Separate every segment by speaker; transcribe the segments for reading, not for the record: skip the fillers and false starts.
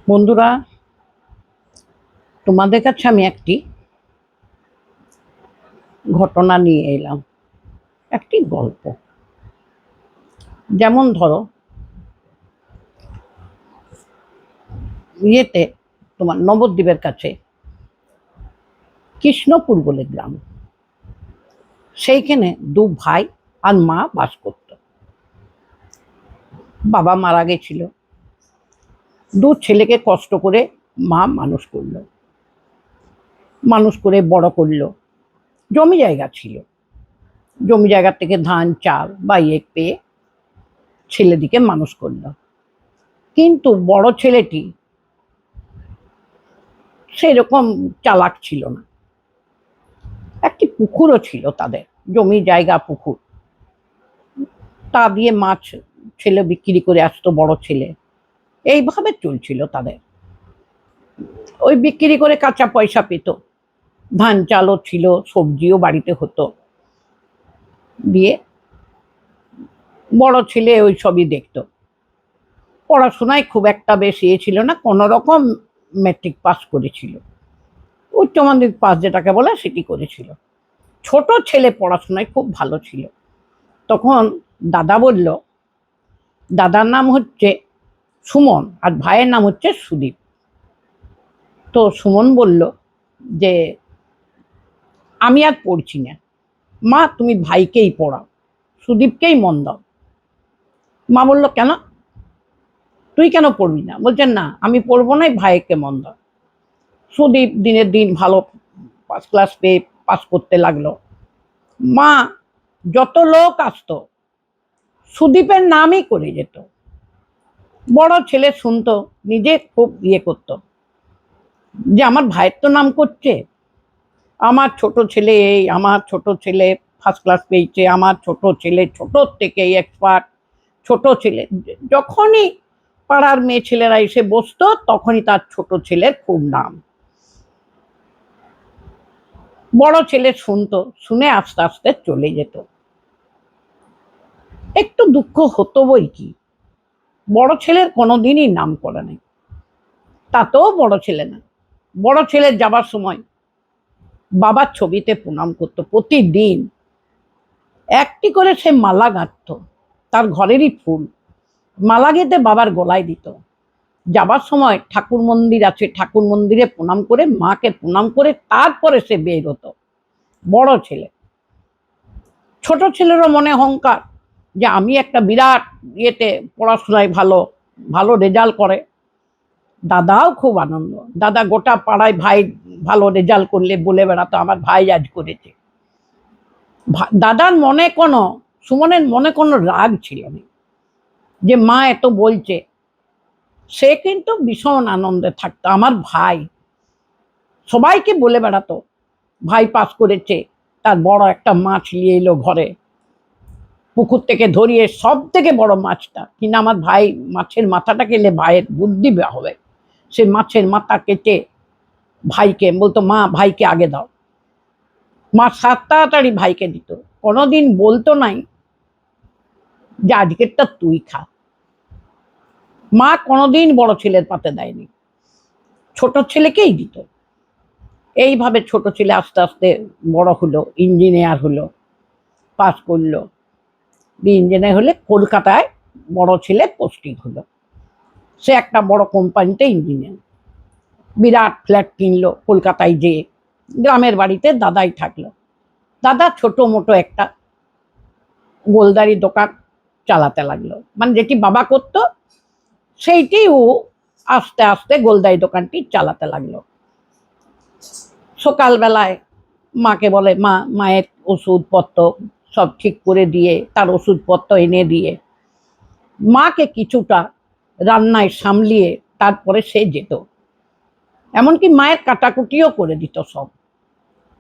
Speaker 1: বন্ধুরা, তোমাদের কাছে আমি একটি ঘটনা নিয়ে এলাম, একটি গল্প। যেমন ধরো, ইয়েতে তোমার নবদ্বীপের কাছে কৃষ্ণপুর বলে গ্রাম। সেইখানে দু ভাই আর মা বাস করত। বাবা মারা গেছিল, দু ছেলেকে কষ্ট করে মা মানুষ করলো, মানুষ করে বড় করলো। জমি জায়গা ছিল, জমি জায়গা থেকে ধান চাল বা পেয়ে ছেলেদিকে মানুষ করলো। কিন্তু বড় ছেলেটি সেরকম চালাক ছিল না। একটি পুকুরও ছিল তাদের, জমি জায়গা পুকুর, তা দিয়ে মাছ ছেলে বিক্রি করে আসতো বড় ছেলে। এইভাবে চলছিল তাদের। ওই বিক্রি করে কাঁচা পয়সা পেত, ধান চালও ছিল, সবজিও বাড়িতে হতো। দিয়ে বড় ছেলে ওই সবই দেখতো। পড়াশোনায় খুব একটা বেশ ছিল না, কোনো রকম ম্যাট্রিক পাস করেছিল, উচ্চ মাধ্যমিক পাস যেটাকে বলে সেটি করেছিল। ছোট ছেলে পড়াশোনায় খুব ভালো ছিল। তখন দাদা বলল, দাদার নাম হচ্ছে সুমন আর ভাইয়ের নাম হচ্ছে সুদীপ। তো সুমন বলল যে আমি আর পড়ছি না, মা তুমি ভাইকেই পড়াও, সুদীপকেই মন দাও। মা বলল কেন, তুই কেন পড়বি না? বলছেন না, আমি পড়বো না, ভাইকে মন দাও। সুদীপ দিনের দিন ভালো ফার্স্ট ক্লাস পেয়ে পাস করতে লাগলো। মা যত লোক আসতো সুদীপের নামই করে যেত। বড় ছেলে শুনতো, নিজে খুব করতো যে আমার ভাইয়ের তো নাম করছে, আমার ছোট ছেলে এই, আমার ছোট ছেলে ফার্স্ট ক্লাস পেয়েছে, আমার ছোট ছেলে ছোট থেকেই এক্সপার্ট। ছোট ছেলে যখনই পাড়ার মেয়ে ছেলেরা এসে বসতো তখনই তার ছোট ছেলের খুব নাম। বড় ছেলে শুনতো, শুনে আস্তে আস্তে চলে যেত। একটু দুঃখ হতো বই কি, বড় ছেলের কোনোদিনই নাম করে নাই। তাতেও বড় ছেলে না, বড় ছেলের যাবার সময় বাবার ছবিতে প্রণাম করতো প্রতিদিন। একটি করে সে মালা গাঁথত, তার ঘরেরই ফুল, মালা গেঁথে বাবার গলায় দিত। যাবার সময় ঠাকুর মন্দির আছে, ঠাকুর মন্দিরে প্রণাম করে মাকে প্রণাম করে তারপরে সে বের হতো। বড় ছেলে। ছোট ছেলেরও মনে অহংকার যে আমি একটা বিরাট পড়াশোনায় ভালো, ভালো রেজাল্ট করে। দাদাও খুব আনন্দ, দাদা গোটা পাড়ায় ভাই ভালো রেজাল্ট করলে বলে বেড়াতো আমার ভাই আজ করেছে। দাদার মনে কোনো, সুমনের মনে কোনো রাগ ছিল না যে মা এত বলছে। সে কিন্তু ভীষণ আনন্দে থাকতো। আমার ভাই সবাইকে বলে বেড়াতো ভাই পাস করেছে, তার বড় একটা মাছ নিয়ে এলো ঘরে, পুকুর থেকে ধরিয়ে সব থেকে বড় মাছটা কিনা আমার ভাই মাছের মাথাটা খেলে ভাইয়ের বুদ্ধি হবে। সে মাছের মাথা কেটে ভাইকে বলতো মা ভাইকে আগে দাও। মা সাত তাড়াতাড়ি ভাইকে দিত, কোনোদিন বলতো নাই যে আজকেরটা তুই খা। মা কোনোদিন বড় ছেলের পাতে দেয়নি, ছোট ছেলেকেই দিত। এইভাবে ছোট ছেলে আস্তে আস্তে বড় হলো, ইঞ্জিনিয়ার হলো, পাস করলো। ইঞ্জিনিয়ার হলে কলকাতায় বড় ছেলে পোস্টিং হলো, সে একটা বড় কোম্পানিতে ইঞ্জিনিয়ার। বিরাট ফ্ল্যাট কিনলো কলকাতায়, যেয়ে গ্রামের বাড়িতে দাদাই থাকলো। দাদা ছোট মোটো একটা গোলদারি দোকান চালাতে লাগলো, মানে যেটি বাবা করতো সেইটি ও আস্তে আস্তে গোলদারি দোকানটি চালাতে লাগলো। সকালবেলায় মাকে বলে মা, মায়ের ওষুধপত্র সব ঠিক করে দিয়ে, তার ওষুধপত্র এনে দিয়ে মাকে কিছুটা রান্নায় সামলিয়ে তারপরে সে যেত। এমনকি মায়ের কাটাকুটিও করে দিত, সব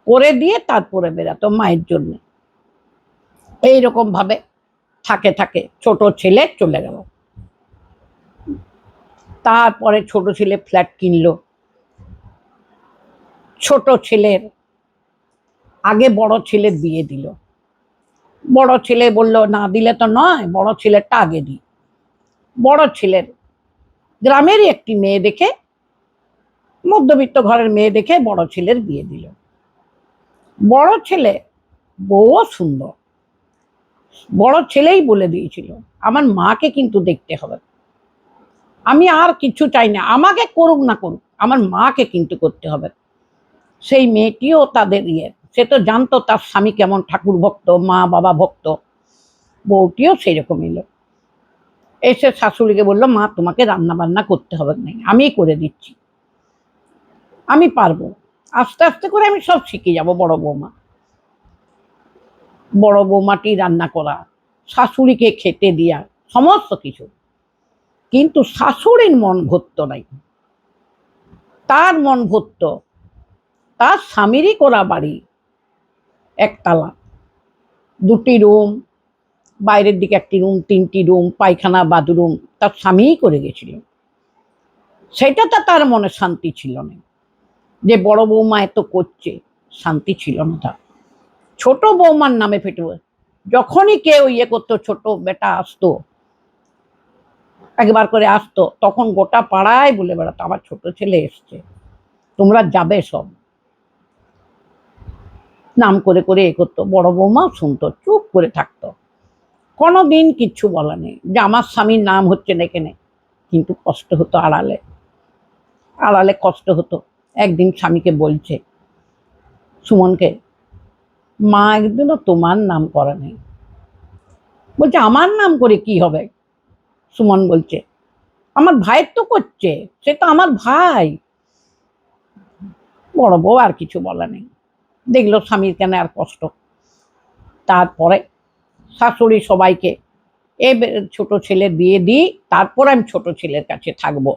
Speaker 1: করে দিয়ে তারপরে বেরাতো মায়ের জন্য। এইরকম ভাবে থাকে থাকে ছোট ছেলে চলে গেল। তারপরে ছোট ছেলে ফ্ল্যাট কিনলো। ছোট ছেলের আগে বড় ছেলের বিয়ে দিল। বড় ছেলে বলল না দিলে তো নয়, বড় ছেলেরটা আগে দিই। বড় ছেলের গ্রামেরই একটি মেয়ে দেখে, মধ্যবিত্ত ঘরের মেয়ে দেখে বড় ছেলের বিয়ে দিল। বড় ছেলে বউও সুন্দর। বড় ছেলেই বলে দিয়েছিল, আমার মাকে কিন্তু দেখতে হবে, আমি আর কিছু চাই না, আমাকে করুক না করুক, আমার মাকে কিন্তু করতে হবে। সেই মেয়েটিও তাদের সে তো জানতো তার স্বামী কেমন ঠাকুর ভক্ত, মা বাবা ভক্ত। বউটিও সেই রকম এলো, এসে শাশুড়িকে বললো, মা তোমাকে রান্না বান্না করতে হবে না, আমি করে দিচ্ছি, আমি পারবো, আস্তে আস্তে করে আমি সব শিখে যাব। বড় বৌমাটি রান্না করা, শাশুড়িকে খেতে দেয়া, সমস্ত কিছু। কিন্তু শাশুড়ির মন ভরত নাই। তার মন ভরত তার স্বামীরই করা বাড়ি, একতলা, 2টি রুম, বাইরের দিকে 1টি রুম, 3টি রুম, পায়খানা বাথরুম তার স্বামীই করে গেছিল। সেটাতে তার মনে শান্তি ছিল না, যে বড় বৌমা এত করছে, শান্তি ছিল না তার। ছোট বৌমার নামে ফেটে, যখনই কেউ করতো, ছোট বেটা আসতো, একবার করে আসতো, তখন গোটা পাড়ায় বলে বেড়াতো, আমার ছোট ছেলে এসছে, তোমরা যাবে সব, নাম করে করে করতো। বড় বৌমাও শুনতো, চুপ করে থাকতো, কোনোদিন কিচ্ছু বলা নেই, যে আমার স্বামীর নাম হচ্ছে ডেকে নে। কিন্তু কষ্ট হতো আড়ালে, আড়ালে কষ্ট হতো। একদিন স্বামীকে বলছে, সুমনকে, মা একদিনও তোমার নাম করে নেই। বলছে, আমার নাম করে কি হবে? সুমন বলছে, আমার ভাইয়ের তো করছে, সে তো আমার ভাই। বড় বউ আর কিছু বলে নেই, দেখলো স্বামীর কেন আর কষ্ট। তারপরে শাশুড়ি সবাইকে, ছোট ছেলের বিয়ে দিই, তারপর আমি ছোট ছেলের কাছে থাকবো,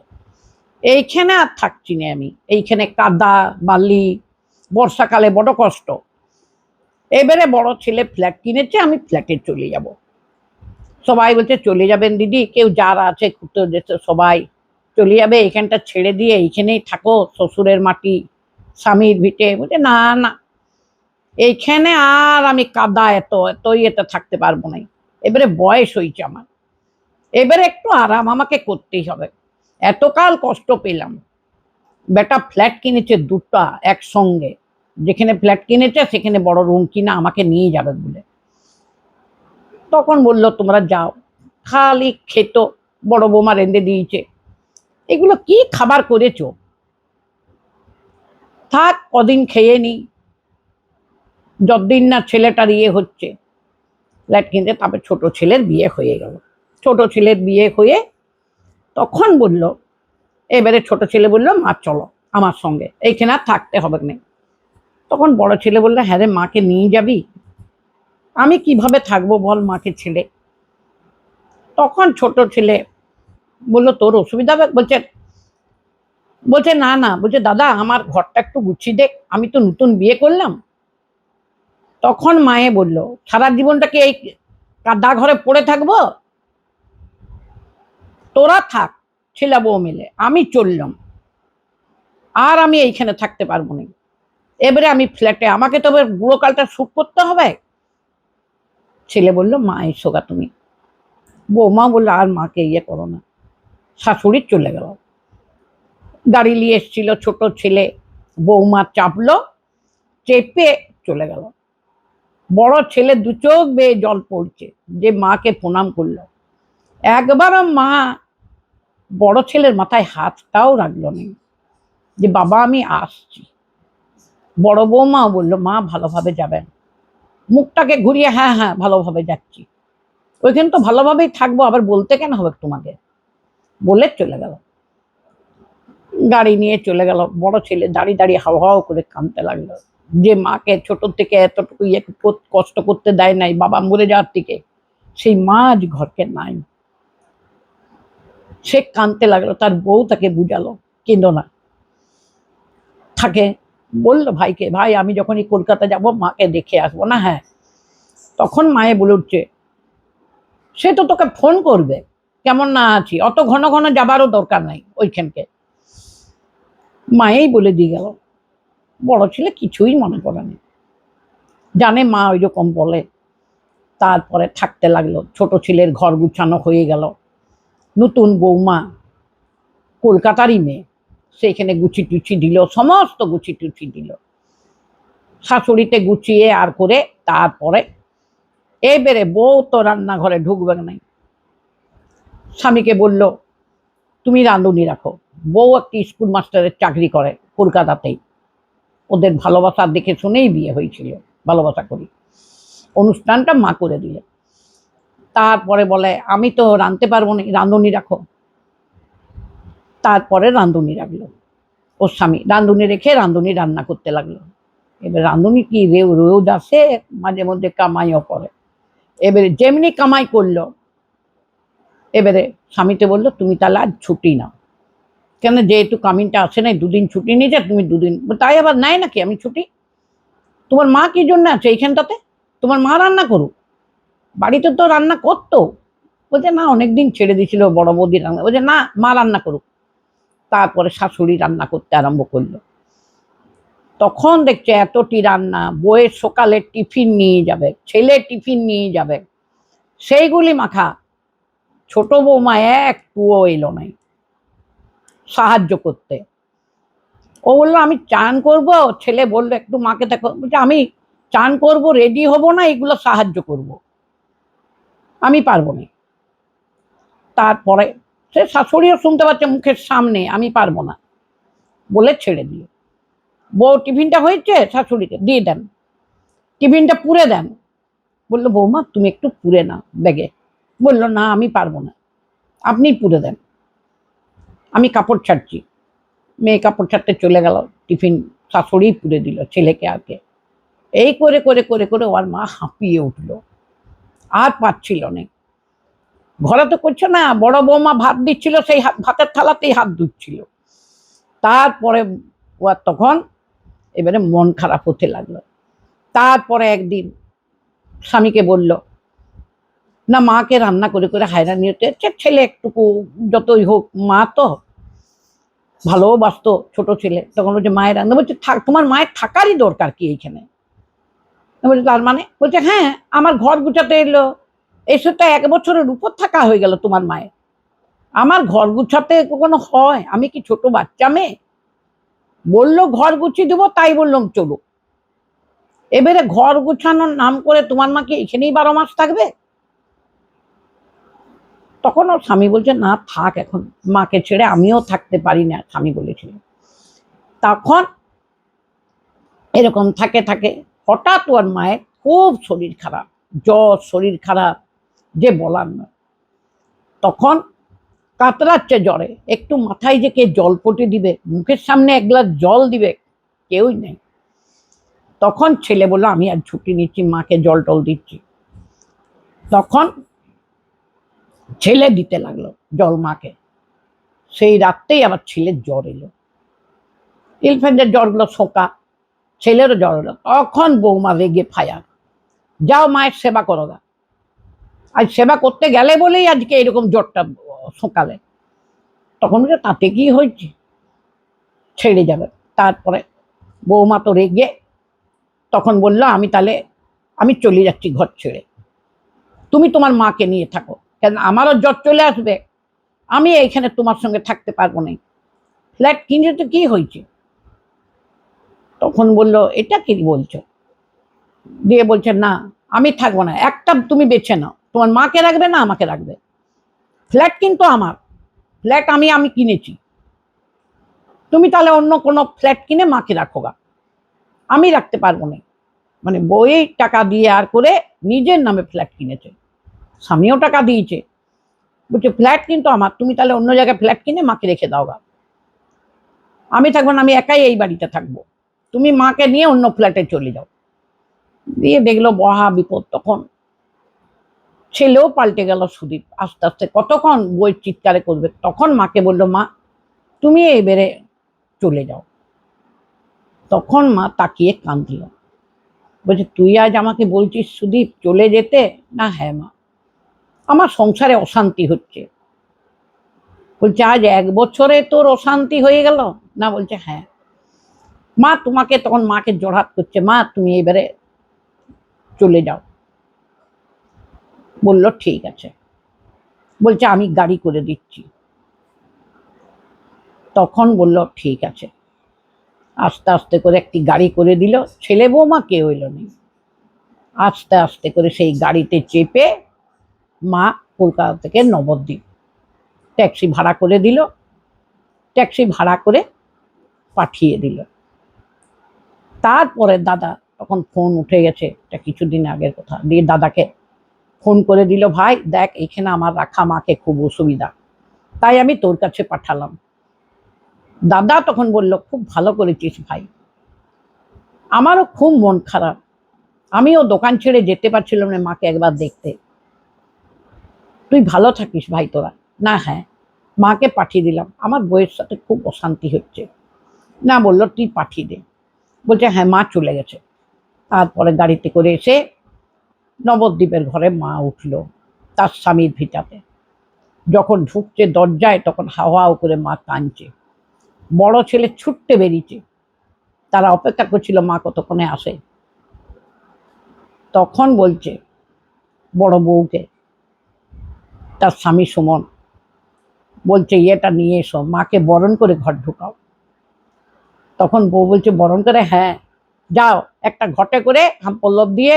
Speaker 1: এইখানে আর থাকছি না আমি, এইখানে কাদা বালি, বর্ষাকালে বড় কষ্ট। এবারে বড় ছেলে ফ্ল্যাট কিনেছে, আমি ফ্ল্যাটে চলে যাব। সবাই বলছে, চলে যাবেন দিদি, কেউ যারা আছে সবাই চলে যাবে, এখানটা ছেড়ে দিয়ে এইখানেই থাকো, শ্বশুরের মাটি, স্বামীর ভিটে। বলছে, না না, এইখানে আর আমি কাদা এত থাকতে পারবো না। এবারে বয়স হয়েছে আমার, এবারে একটু আরাম আমাকে করতেই হবে, এতকাল কষ্ট পেলাম। বেটা ফ্ল্যাট কিনেছে 2টা একসঙ্গে, যেখানে ফ্ল্যাট কিনেছে সেখানে বড় রুম কিনা আমাকে নিয়ে যাবে বলে। তখন বললো, তোমরা যাও। খালি খেত, বড় বৌমা রেঁধে দিয়েছে, এগুলো কি খাবার করেছো, থাক কদিন খেয়ে নি, যতদিন না ছেলেটার হচ্ছে। ফ্ল্যাট কিনতে, তারপর ছোট ছেলের বিয়ে হয়ে গেল। ছোট ছেলের বিয়ে হয়ে তখন বলল, এবারে ছোট ছেলে বললো, মা চলো আমার সঙ্গে, এইখানে আর থাকতে হবে না। তখন বড় ছেলে বললো, হ্যাঁ রে, মাকে নিয়ে যাবি? আমি কিভাবে থাকবো বল মাকে ছেড়ে? তখন ছোট ছেলে বললো, তোর অসুবিধা হবে? বলছে বলছে না না, বলছে দাদা আমার ঘরটা একটু গুছিয়ে দেখ, আমি তো নতুন বিয়ে করলাম। তখন মায়ে বলল, সারা জীবনটাকে এই কাদা ঘরে পড়ে থাকবো? তোরা থাক ছেলে বউ মিলে, আমি চললাম, আর আমি এইখানে থাকতে পারবো না। এবারে আমি ফ্ল্যাটে, আমাকে তো এবার বুড়োকালটা সুখ করতে হবে। ছেলে বলল, মা এসো গা তুমি। বৌমা বললো, আর মাকে করো না। শাশুড়ি চলে গেল, গাড়ি নিয়ে এসছিল ছোট ছেলে, বৌমা চাপলো, চেপে চলে গেল। বড় ছেলে 2 চোখ বেয়ে জল পড়ছে, যে মাকে প্রণাম করলো। একবারও মা বড় ছেলের মাথায় হাতটাও রাখলো না, যে বাবা আমি আসছি। বড় বৌমাও বললো, মা ভালোভাবে যাবেন। মুখটাকে ঘুরিয়ে, হ্যাঁ হ্যাঁ ভালোভাবে যাচ্ছি, ওইখানে তো ভালোভাবেই থাকবো, আবার বলতে কেন হবে তোমাকে, বলে চলে গেল। গাড়ি নিয়ে চলে গেল। বড় ছেলে দাঁড়িয়ে দাঁড়িয়ে হাও হাও করে কাঁদতে লাগলো, যে মাকে ছোট থেকে এতটুকু কষ্ট করতে দেয় নাই বাবা মরে যাওয়ার থেকে, সেই মা আজ ঘরকে নাই। সে কাঁদতে লাগলো, তার বউ তাকে বুঝালো, কেঁদো না, থাকে। বললো ভাইকে, ভাই আমি যখনই কলকাতা যাব মাকে দেখে আসবো না। হ্যাঁ, তখন মায়ে বলে উঠছে, সে তো তোকে ফোন করবে কেমন না আছি, অত ঘন ঘন যাবারও দরকার নাই ওইখানকে। মায়েই বলে দিয়ে গেল। বড় ছেলে কিছুই মনে করেনি, জানে মা ওই রকম বলে। তারপরে থাকতে লাগলো, ছোট ছেলের ঘর গুছানো হয়ে গেল, নতুন বৌমা, কলকাতারই মেয়ে, সেখানে গুছি টুচি দিল, সমস্ত গুছি টুচি দিল, শাশুড়িতে গুছিয়ে আর করে তারপরে এবারে বউ তো রান্নাঘরে ঢুকবে নাই। স্বামীকে বলল তুমি রাঁধুনি রাখো। বউ একটি স্কুল মাস্টারের চাকরি করে কলকাতাতেই, ওদের ভালোবাসা দেখে শুনেই বিয়ে হয়েছিল, ভালোবাসা করি। অনুষ্ঠানটা মা করে দিলে। তারপরে বলে আমি তো রাঁধতে পারবো না, রাঁধুনি রাখো। তারপরে রাঁধুনি রাখলো ওর স্বামী, রাঁধুনি রেখে রাঁধুনি রান্না করতে লাগলো। এবার রাঁধুনি কি রোজ আসে, মাঝে মধ্যে কামাইও করে। এবারে যেমনি কামাই করলো, এবারে স্বামীতে বললো তুমি তাহলে আজ ছুটি নাও, কেন যেহেতু কামিনটা আসে নাই, দুদিন ছুটি নিয়ে যা তুমি, দুদিন। তাই আবার নেয় নাকি আমি ছুটি? তোমার মা কি জন্য আছে এইখানটাতে? তোমার মা রান্না করুক, বাড়িতে তো রান্না করতো। বলছে না, অনেকদিন ছেড়ে দিয়েছিল বড় বৌদি রান্না। বলছে না, মা রান্না করুক। তারপরে শাশুড়ি রান্না করতে আরম্ভ করলো। তখন দেখছে এতটি রান্না, বইয়ের সকালে টিফিন নিয়ে যাবে, ছেলে টিফিন নিয়ে যাবে, সেইগুলি মাখা। ছোট বৌমা একটুও এলো নাই সাহায্য করতে। ও বললো আমি চান করব, ছেলে বললো একটু মাকে দেখো। বলছে আমি চান করব, রেডি হব না, এগুলো সাহায্য করব, আমি পারবো না। তারপরে সে শাশুড়িও শুনতে পাচ্ছে মুখের সামনে আমি পারবো না বলে ছেড়ে দিল। বউ টিফিনটা হয়েছে, শাশুড়িকে দিয়ে দেন, টিফিনটা পুড়ে দেন। বললো বৌমা তুমি একটু পুড়ে নাও ব্যাগে। বললো না আমি পারবো না, আপনি পুড়ে দেন, আমি কাপড় ছাড়ছি। মেয়ে কাপড় ছাড়তে চলে গেল, টিফিন শাশুড়ি পুড়ে দিল ছেলেকে আগে। এই করে করে করে করে ওর মা হাঁপিয়ে উঠলো, আর পাচ্ছিল না। ঘরে তো করছে না, বড় বৌমা ভাত দিচ্ছিল, সেই ভাতের থালাতেই হাত ধুচ্ছিল। তারপরে ও তখন এবারে মন খারাপ হতে লাগলো। তারপরে একদিন স্বামীকে বলল না, মাকে রান্না করে করে হায়রানি হতে হচ্ছে, ছেলে একটুকু যতই হোক মা তো ভালোবাসতো ছোট ছেলে। তখন বলছে মায়ের রান্না। বলছে তোমার মায়ের থাকারই দরকার কি এইখানে? বলছে তার মানে? বলছে হ্যাঁ, আমার ঘর গুছাতে এলো, এসে তো 1 বছরের উপর থাকা হয়ে গেল তোমার মায়ের। আমার ঘর গুছাতে কখনো হয়? আমি কি ছোট বাচ্চা মেয়ে? বললো ঘর গুছিয়ে দেবো, তাই বললাম চলো। এবারে ঘর গুছানোর নাম করে তোমার মা কি এখানেই 12 মাস থাকবে? তখন ওর স্বামী বলছে না থাক, এখন মাকে ছেড়ে আমিও থাকতে পারি না, স্বামী বলেছিল। তখন এরকম থাকে থাকে হঠাৎ ওর মায়ের খুব শরীর খারাপ, জ্বর, শরীর খারাপ যে বলার নয়। তখন কাতরাচ্ছে জ্বরে, একটু মাথায় যে কে জল পটে দিবে, মুখের সামনে 1 গ্লাস জল দিবে, কেউই নেই। তখন ছেলে বললো আমি আর ছুটি নিচ্ছি, মাকে জল টল দিচ্ছি। তখন ছেলে দিতে লাগলো জল মাকে। সেই রাত্রেই আবার ছেলের জ্বর এলো, ইনফ্লুয়েঞ্জার জ্বরগুলো শোকা, ছেলেরও জ্বর এলো। তখন বৌমা রেগে ফায়ার, যাও মায়ের সেবা করো গা। আজ সেবা করতে গেলে বলেই আজকে এরকম জ্বরটা সকালে। তখন বলছে তাতে কি হয়েছে, ছেড়ে যাবে। তারপরে বৌমা তো রেগে তখন বললো আমি তাহলে আমি চলে যাচ্ছি ঘর ছেড়ে, তুমি তোমার মাকে নিয়ে থাকো, কেন আমারও জ্বর চলে আসবে, আমি এইখানে তোমার সঙ্গে থাকতে পারবো না। ফ্ল্যাট কিনে তো কি হয়েছে? তখন বললো এটা কি বলছো? দিয়ে বলছে না আমি থাকবো না, একটা তুমি বেছে নাও, তোমার মাকে রাখবে না আমাকে রাখবে। ফ্ল্যাট কিন্তু আমার, ফ্ল্যাট আমি আমি কিনেছি, তুমি তাহলে অন্য কোনো ফ্ল্যাট কিনে মাকে রাখো গা, আমি রাখতে পারবো না। মানে বইয়ের টাকা দিয়ে আর করে নিজের নামে ফ্ল্যাট কিনেছে, স্বামীও টাকা দিয়েছে। বলছে ফ্ল্যাট কিন্তু আমার, তুমি তাহলে অন্য জায়গায় ফ্ল্যাট কিনে মাকে রেখে দাও গা, আমি থাকবো না, আমি একাই এই বাড়িতে থাকবো, তুমি মাকে নিয়ে অন্য ফ্ল্যাটে চলে যাও। দিয়ে দেখলো মহা বিপদ। তখন ছেলেও পাল্টে গেল সুদীপ আস্তে আস্তে, কতক্ষণ বই চিৎকারে করবে। তখন মাকে বললো মা তুমি এবারে চলে যাও। তখন মা তাকিয়ে কাঁদল, বলছে তুই আজ আমাকে বলছিস সুদীপ চলে যেতে? না হ্যাঁ মা, আমার সংসারে অশান্তি হচ্ছে। বলছে আজ 1 বছরে তোর অশান্তি হয়ে গেল? না, বলছে হ্যাঁ। মা তোমাকে, তখন মাকে জড়হাত করছে, মা তুমি এবারে চলে যাও। বলল ঠিক আছে। বলছে আমি গাড়ি করে দিচ্ছি। তখন বলল ঠিক আছে। আস্তে আস্তে করে একটি গাড়ি করে দিল, ছেলে বৌমা কেউ এলো নেই। আস্তে আস্তে করে সেই গাড়িতে চেপে মা কলকাতা থেকে নবদ্বীপ ট্যাক্সি ভাড়া করে দিল, ট্যাক্সি ভাড়া করে পাঠিয়ে দিল। তারপরে দাদা, তখন ফোন উঠে গেছে, এটা কিছুদিন আগের কথা, দিয়ে দাদাকে ফোন করে দিল, ভাই দেখ এখানে আমার রাখা মাকে খুব অসুবিধা, তাই আমি তোর কাছে পাঠালাম। দাদা তখন বলল, খুব ভালো করেছিস ভাই, আমারও খুব মন খারাপ, আমিও দোকান ছেড়ে যেতে পারছিলাম না মাকে একবার দেখতে। তুই ভালো থাকিস ভাই তোরা। না হ্যাঁ, মাকে পাঠিয়ে দিলাম, আমার বউয়ের সাথে খুব অশান্তি হচ্ছে। না, বললো তুই পাঠিয়ে দে। বলছে হ্যাঁ মা চলে গেছে। তারপরে গাড়িতে করে এসে নবদ্বীপের ঘরে মা উঠল তার স্বামীর ভিটাতে। যখন ঢুকছে দরজায় তখন হাওয়াও করে মা কাঁদছে। বড় ছেলে ছুটতে বেরিয়েছে, তারা অপেক্ষা করছিল মা কতক্ষণে আসে। তখন বলছে বড় বউকে, তার স্বামী সুমন বলছে ইয়েটা নিয়ে এসো, মাকে বরণ করে ঘর ঢুকাও। তখন বউ বলছে বরণ করে? হ্যাঁ, যাও একটা ঘটে করে পল্লব দিয়ে,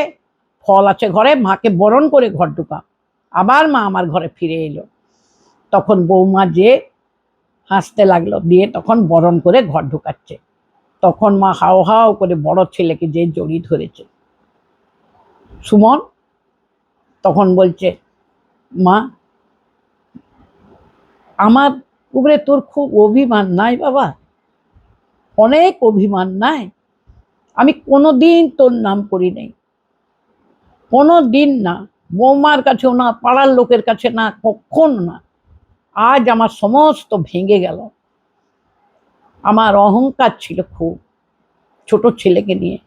Speaker 1: ফল আছে ঘরে, মাকে বরণ করে ঘর ঢুকাও। আবার মা আমার ঘরে ফিরে এলো। তখন বৌমা যে হাসতে লাগলো, দিয়ে তখন বরণ করে ঘর ঢুকাচ্ছে। তখন মা হাও হাও করে বড় ছেলেকে যে জড়ি ধরেছে। সুমন তখন বলছে, মা আমার উপরে তোর খুব অভিমান নাই বাবা? অনেক অভিমান নাই? আমি কোনোদিন তোর নাম করি নাই, কোনো দিন না, বৌমার কাছেও না, পাড়ার লোকের কাছে না, কখনো না। আজ আমার সমস্ত ভেঙে গেল। আমার অহংকার ছিল খুব ছোট ছেলেকে নিয়ে,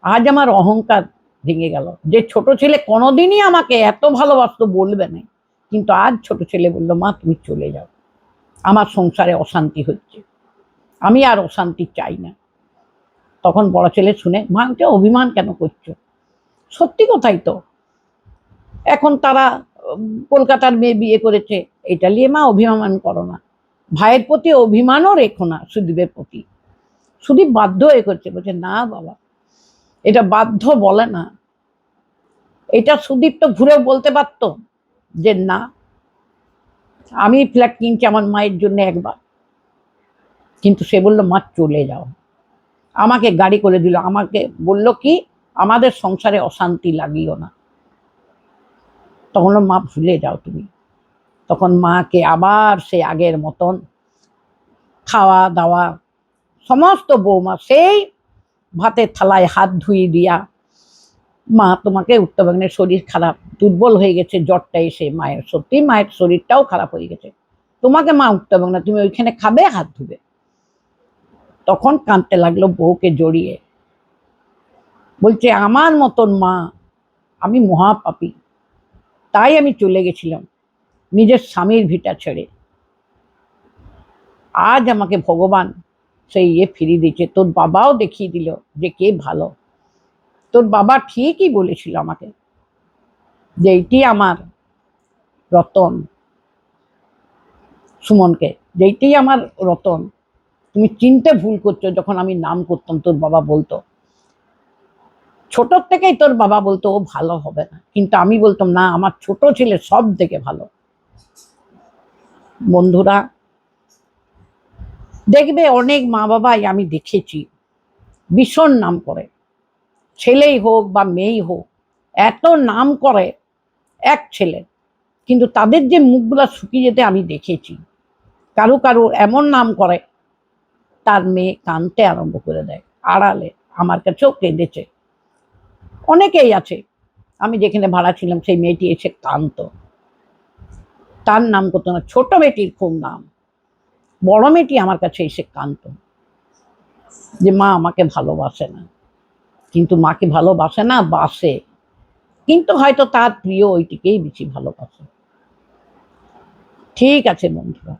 Speaker 1: আজ আমার অহংকার ভেঙে গেল। যে ছোট ছেলে কোনোদিনই আমাকে এত ভালোবাসতো বলবে না, কিন্তু আজ ছোট ছেলে বললো মা তুমি চলে যাও, আমার সংসারে অশান্তি হচ্ছে, আমি আর অশান্তি চাই না। তখন বড় ছেলে শুনে, মা ওটা অভিমান কেন করছো? সত্যি কথাই তো, এখন তারা কলকাতার মেয়ে বিয়ে করেছে, এটা নিয়ে মা অভিমান করো না। ভাইয়ের প্রতি অভিমানও রেখো না, সুদীপের প্রতি। সুদীপ বাধ্য হয়ে করছে, বলছে না বাবা, এটা বাধ্য বলে না, এটা সুদীপ তো ঘুরেও বলতে পারতো যে না, আমি ফ্ল্যাট কিনছি আমার মায়ের জন্য একবার, কিন্তু সে বললো মা চলে যাও। আমাকে গাড়ি করে দিল, আমাকে বলল কি আমাদের সংসারে অশান্তি লাগিও না। তখন মা ভুলে যাও তুমি। তখন মাকে আবার সে আগের মতন খাওয়া দাওয়া সমস্ত বৌমা সেই ভাতের থালায় হাত ধুয়ে দিয়া, মা তোমাকে উত্তরবঙ্গের শরীর খারাপ, দুর্বল হয়ে গেছে, জ্বরটা এসে মায়ের, সত্যি মায়ের শরীরটাও খারাপ হয়ে গেছে, তোমাকে মা উত্তরবঙ্গ, তুমি ওইখানে খাবে হাত ধুবে। তখন কাঁদতে লাগলো বউকে জড়িয়ে, বলছে আমার মতন মা, আমি মহাপাপী, তাই আমি চলে গেছিলাম নিজের স্বামীর ভিটা ছেড়ে। আজ আমাকে ভগবান সেই ফিরিয়ে দিয়েছে, তোর বাবাও দেখিয়ে দিল যে কে ভালো। তোর বাবা ঠিকই বলেছিল আমাকে যে এইটি আমার রতন, সুমনকে, যেইটি আমার রতন, তুমি চিনতে ভুল করছো। যখন আমি নাম করতাম তোর বাবা বলতো, ছোট থেকেই তোর বাবা বলতো ও ভালো হবে না, কিন্তু আমি বলতাম না, আমার ছোট ছেলে সব থেকে ভালো। বন্ধুরা দেখবে অনেক মা বাবাই আমি দেখেছি ভীষণ নাম করে, ছেলেই হোক বা মেয়েই হোক, এত নাম করে এক ছেলে, কিন্তু তাদের যে মুখগুলা শুকিয়ে যেতে আমি দেখেছি। কারো কারো এমন নাম করে তার মেয়ে কাঁদতে আরম্ভ করে দেয় আড়ালে, আমার কাছেও কেঁদেছে, অনেকেই আছে। আমি যেখানে ভাড়া ছিলাম সেই মেয়েটি এসে কাঁদতো, তার নাম করতো না, ছোট মেয়েটির খুব নাম, বড় মেয়েটি আমার কাছে এসে কাঁদতো যে মা আমাকে ভালোবাসে না। কিন্তু মাকে ভালোবাসে না, বাসে, কিন্তু হয়তো তার প্রিয় ওইটিকেই বেশি ভালোবাসে। ঠিক আছে বন্ধুরা।